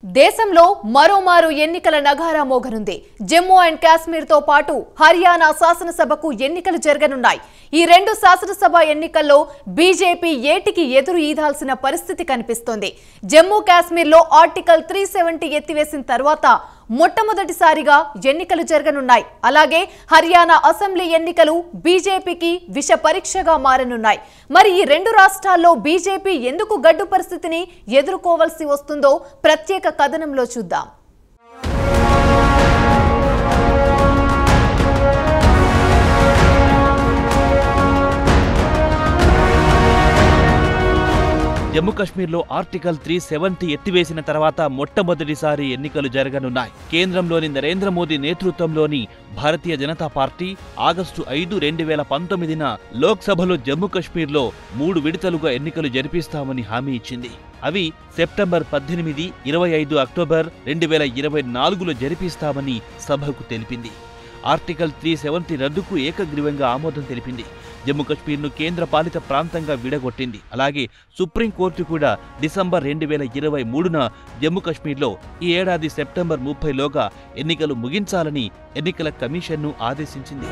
దేశంలో మరోమారు ఎన్నికల నగారా మోగనుంది. జమ్మూ అండ్ కాశ్మీర్ తో పాటు హర్యానా శాసనసభకు ఎన్నికలు జరగనున్నాయి. ఈ రెండు శాసనసభ ఎన్నికల్లో బీజేపీ ఏటికి ఎదురు ఈదాల్సిన పరిస్థితి కనిపిస్తోంది. జమ్మూ కాశ్మీర్లో ఆర్టికల్ 370 ఎత్తివేసిన తర్వాత మొట్టమొదటిసారిగా ఎన్నికలు జరగనున్నాయి. అలాగే హర్యానా అసెంబ్లీ ఎన్నికలు బీజేపీకి విష పరీక్షగా మారనున్నాయి. మరి ఈ రెండు రాష్ట్రాల్లో బీజేపీ ఎందుకు గడ్డు పరిస్థితిని ఎదుర్కోవాల్సి వస్తుందో ప్రత్యేక కథనంలో చూద్దాం. జమ్మూ కశ్మీర్లో ఆర్టికల్ 370 ఎత్తివేసిన తర్వాత మొట్టమొదటిసారి ఎన్నికలు జరగనున్నాయి. కేంద్రంలోని నరేంద్ర మోదీ నేతృత్వంలోని భారతీయ జనతా పార్టీ ఆగస్టు 5, 2019న లోక్సభలో జమ్మూ కశ్మీర్లో 3 విడతలుగా ఎన్నికలు జరిపిస్తామని హామీ ఇచ్చింది. అవి సెప్టెంబర్ 18, 25 అక్టోబర్ 2024లో జరిపిస్తామని సభకు తెలిపింది. ఆర్టికల్ 370 రద్దుకు ఏకగ్రీవంగా ఆమోదం తెలిపింది. జమ్మూ కశ్మీర్ను కేంద్ర పాలిత ప్రాంతంగా విడగొట్టింది. అలాగే సుప్రీంకోర్టు కూడా డిసెంబర్ 2023న జమ్మూ కశ్మీర్లో ఈ ఏడాది సెప్టెంబర్ 30లోగా ఎన్నికలు ముగించాలని ఎన్నికల కమిషన్ను ఆదేశించింది.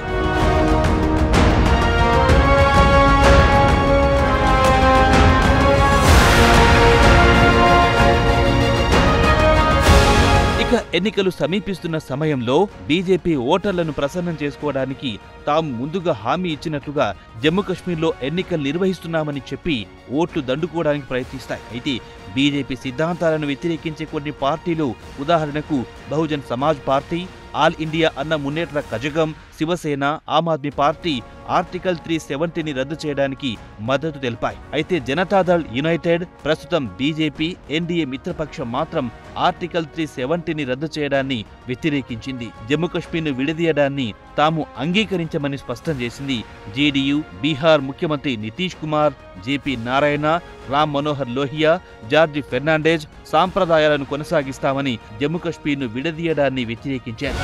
ఎన్నికలు సమీపిస్తున్న సమయంలో బీజేపీ ఓటర్లను ప్రసన్నం చేసుకోవడానికి తాము ముందుగా హామీ ఇచ్చినట్లుగా జమ్మూ కశ్మీర్లో ఎన్నికలు నిర్వహిస్తున్నామని చెప్పి ఓట్లు దండుకోవడానికి ప్రయత్నిస్తాయి. అయితే బీజేపీ సిద్ధాంతాలను వ్యతిరేకించే కొన్ని పార్టీలు, ఉదాహరణకు Bahujan Samaj party, all India అన్న మున్నేట్ర కజగం, శివసేన, ఆమ్ ఆద్మీ పార్టీ ఆర్టికల్ 370ని రద్దు చేయడానికి మద్దతు తెలిపాయి. అయితే జనతాదళ్ యునైటెడ్, ప్రస్తుతం బీజేపీ ఎన్డీఏ మిత్రపక్షం మాత్రం ఆర్టికల్ 370ని రద్దు చేయడాన్ని వ్యతిరేకించింది. జమ్మూ కశ్మీర్ను విడదీయడాన్ని తాము అంగీకరించమని స్పష్టం చేసింది. జేడీయూ, బీహార్ ముఖ్యమంత్రి నితీష్ కుమార్, జేపీ నారాయణ, రామ్ మనోహర్ లోహియా, జార్జి ఫెర్నాండెజ్ సాంప్రదాయాలను కొనసాగిస్తామని జమ్మూ కశ్మీర్ను విడదీయడాన్ని వ్యతిరేకించారు.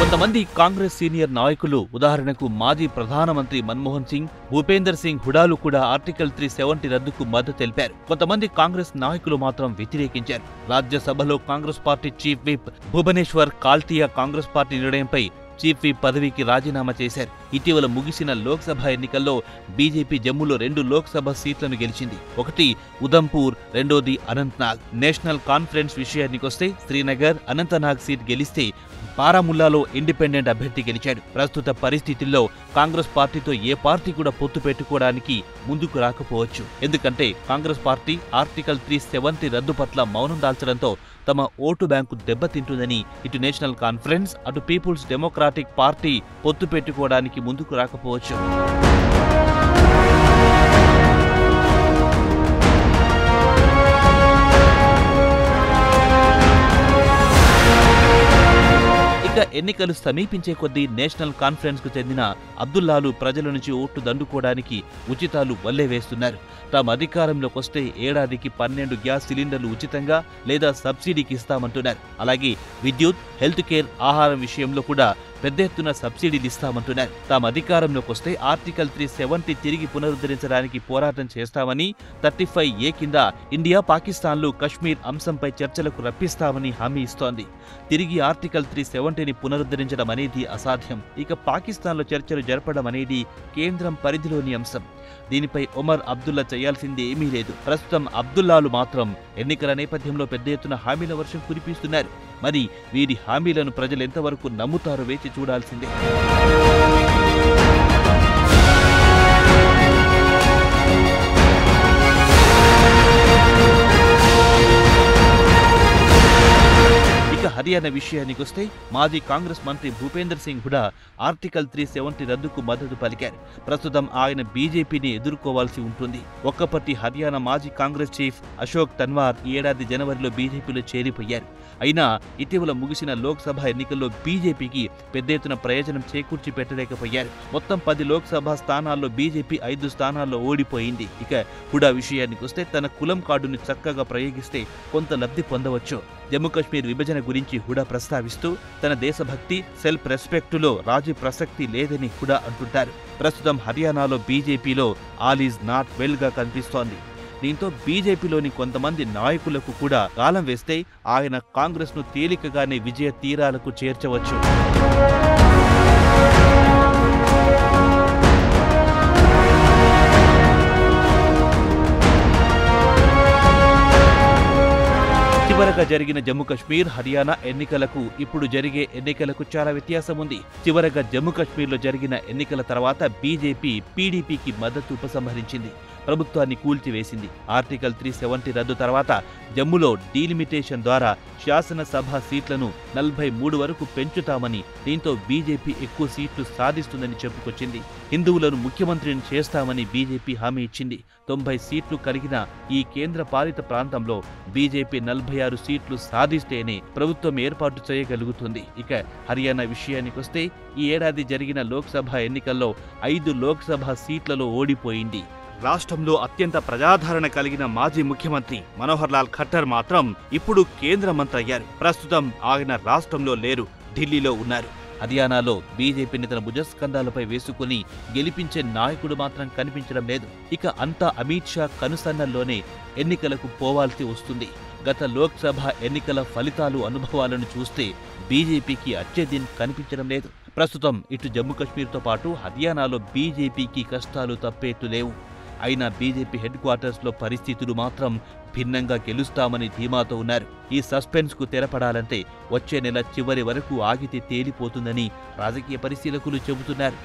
కొంతమంది కాంగ్రెస్ సీనియర్ నాయకులు, ఉదాహరణకు మాజీ ప్రధానమంత్రి మన్మోహన్ సింగ్, భూపేందర్ సింగ్ హుడాలు కూడా ఆర్టికల్ 370 రద్దుకు మద్దతు తెలిపారు. కొంతమంది కాంగ్రెస్ నాయకులు మాత్రం వ్యతిరేకించారు. రాజ్యసభలో Congress party chief whip Bhubaneswar Kalita Congress party నిర్ణయంపై చీఫ్ విప్ పదవికి రాజీనామా చేశారు. ఇటీవల ముగిసిన లోక్సభ ఎన్నికల్లో బీజేపీ జమ్మూలో 2 లోక్సభ సీట్లను గెలిచింది. ఒకటి ఉదంపూర్, రెండోది అనంతనాగ్. నేషనల్ కాన్ఫరెన్స్ విషయానికొస్తే శ్రీనగర్, అనంతనాగ్ సీట్ గెలిస్తే బారాముల్లాలో ఇండిపెండెంట్ అభ్యర్థి గెలిచాడు. ప్రస్తుత పరిస్థితుల్లో కాంగ్రెస్ పార్టీతో ఏ పార్టీ కూడా పొత్తు పెట్టుకోవడానికి ముందుకు రాకపోవచ్చు. ఎందుకంటే కాంగ్రెస్ పార్టీ ఆర్టికల్ 370 రద్దు పట్ల మౌనం దాల్చడంతో తమ ఓటు బ్యాంకు దెబ్బతింటుందని ఇటు నేషనల్ కాన్ఫరెన్స్, అటు పీపుల్స్ డెమోక్రాటిక్ పార్టీ పొత్తు పెట్టుకోవడానికి ముందుకు రాకపోవచ్చు. ఎన్నికలు సమీపించే కొద్దీ నేషనల్ కాన్ఫరెన్స్ కు చెందిన అబ్దుల్లాలు ప్రజల నుంచి ఓట్లు దండుకోవడానికి ఉచితాలు వల్లే వేస్తున్నారు. తాము అధికారంలోకి వస్తే ఏడాదికి 12 గ్యాస్ సిలిండర్లు ఉచితంగా లేదా సబ్సిడీకి ఇస్తామంటున్నారు. అలాగే విద్యుత్, హెల్త్ కేర్, ఆహారం విషయంలో కూడా పెద్ద ఎత్తున సబ్సిడీలు ఇస్తామంటున్నారు. తాము అధికారంలోకి వస్తే ఆర్టికల్ 370 తిరిగి పునరుద్ధరించడానికి పోరాటం చేస్తామని, 35A కింద ఇండియా, పాకిస్తాన్లు కశ్మీర్ అంశంపై చర్చలకు రప్పిస్తామని హామీ ఇస్తోంది. తిరిగి ఆర్టికల్ 370ని పునరుద్ధరించడం అనేది అసాధ్యం. ఇక పాకిస్తాన్లో చర్చలు జరపడం అనేది కేంద్రం పరిధిలోని అంశం. దీనిపై ఒమర్ అబ్దుల్లా చేయాల్సింది ఏమీ లేదు. ప్రస్తుతం అబ్దుల్లాలు మాత్రం ఎన్నికల నేపథ్యంలో పెద్ద ఎత్తున హామీల వర్షం కురిపిస్తున్నారు. మరి వీరి హామీలను ప్రజలు ఎంతవరకు నమ్ముతారో వేచి చూడాల్సిందే. హర్యానా విషయానికొస్తే మాజీ కాంగ్రెస్ మంత్రి భూపేందర్ సింగ్ హుడా ఆర్టికల్ 370 రద్దుకు మద్దతు పలికారు. ప్రస్తుతం ఆయన బీజేపీని ఎదుర్కోవాల్సి ఉంటుంది. ఒక్కపట్టి హర్యానా మాజీ కాంగ్రెస్ చీఫ్ అశోక్ తన్వార్ ఈ ఏడాది జనవరిలో బీజేపీలో చేరిపోయారు. అయినా ఇటీవల ముగిసిన లోక్సభ ఎన్నికల్లో బీజేపీకి పెద్ద ఎత్తున ప్రయోజనం చేకూర్చి పెట్టలేకపోయారు. మొత్తం 10 లోక్సభ స్థానాల్లో బీజేపీ 5 స్థానాల్లో ఓడిపోయింది. ఇక హుడా విషయానికి వస్తే తన కులం కార్డును చక్కగా ప్రయోగిస్తే కొంత లబ్ధి పొందవచ్చు. జమ్మూ కశ్మీర్ విభజన గురించి హుడా ప్రస్తావిస్తూ తన దేశభక్తి, సెల్ఫ్ రెస్పెక్టులో రాజీ ప్రసక్తి లేదని హుడా అంటుంటారు. ప్రస్తుతం హర్యానాలో బీజేపీలో ఆల్ ఈజ్ నాట్ వెల్ గా కనిపిస్తోంది. దీంతో బీజేపీలోని కొంతమంది నాయకులకు కూడా గాలం వేస్తే ఆయన కాంగ్రెస్ ను తేలికగానే విజయ తీరాలకు చేర్చవచ్చు. చివరగా జరిగిన జమ్మూ కశ్మీర్, హర్యానా ఎన్నికలకు ఇప్పుడు జరిగే ఎన్నికలకు చాలా వ్యత్యాసం ఉంది. చివరగా జమ్మూ కశ్మీర్లో జరిగిన ఎన్నికల తర్వాత బీజేపీ పీడీపీకి మద్దతు ఉపసంహరించింది, ప్రభుత్వాన్ని కూల్చివేసింది. ఆర్టికల్ 370 రద్దు తర్వాత జమ్మూలో డీలిమిటేషన్ ద్వారా శాసనసభ సీట్లను 43 వరకు పెంచుతామని, దీంతో బీజేపీ ఎక్కువ సీట్లు సాధిస్తుందని చెప్పుకొచ్చింది. హిందువులను ముఖ్యమంత్రిని చేస్తామని బీజేపీ హామీ ఇచ్చింది. 90 సీట్లు కలిగిన ఈ కేంద్ర పాలిత ప్రాంతంలో బీజేపీ 46 సీట్లు సాధిస్తేనే ప్రభుత్వం ఏర్పాటు చేయగలుగుతుంది. ఇక హర్యానా విషయానికొస్తే ఈ ఏడాది జరిగిన లోక్సభ ఎన్నికల్లో 5 లోక్సభ సీట్లలో ఓడిపోయింది. రాష్ట్రంలో అత్యంత ప్రజాదరణ కలిగిన మాజీ ముఖ్యమంత్రి మనోహర్ లాల్ ఖట్టర్ మాత్రం ఇప్పుడు కేంద్ర మంత్రి అయ్యారు. ప్రస్తుతం ఆయన రాష్ట్రంలో లేరు, ఢిల్లీలో ఉన్నారు. హర్యానాలో బీజేపీని తన భుజస్కంధాలపై వేసుకుని గెలిపించే నాయకుడు మాత్రం కనిపించడం లేదు. ఇక అంతా అమిత్ షా కనుసన్నల్లోనే ఎన్నికలకు పోవాల్సి వస్తుంది. గత లోక్సభ ఎన్నికల ఫలితాలు, అనుభవాలను చూస్తే బీజేపీకి అత్యధికం కనిపించడం లేదు. ప్రస్తుతం ఇటు జమ్మూ కశ్మీర్తో పాటు హర్యానాలో బీజేపీకి కష్టాలు తప్పేట్టు లేవు. అయినా బీజేపీ హెడ్ క్వార్టర్స్లో పరిస్థితులు మాత్రం భిన్నంగా గెలుస్తామని ధీమాతో ఉన్నారు. ఈ సస్పెన్స్ కు తెరపడాలంటే వచ్చే నెల చివరి వరకు ఆగితే తేలిపోతుందని రాజకీయ పరిశీలకులు చెబుతున్నారు.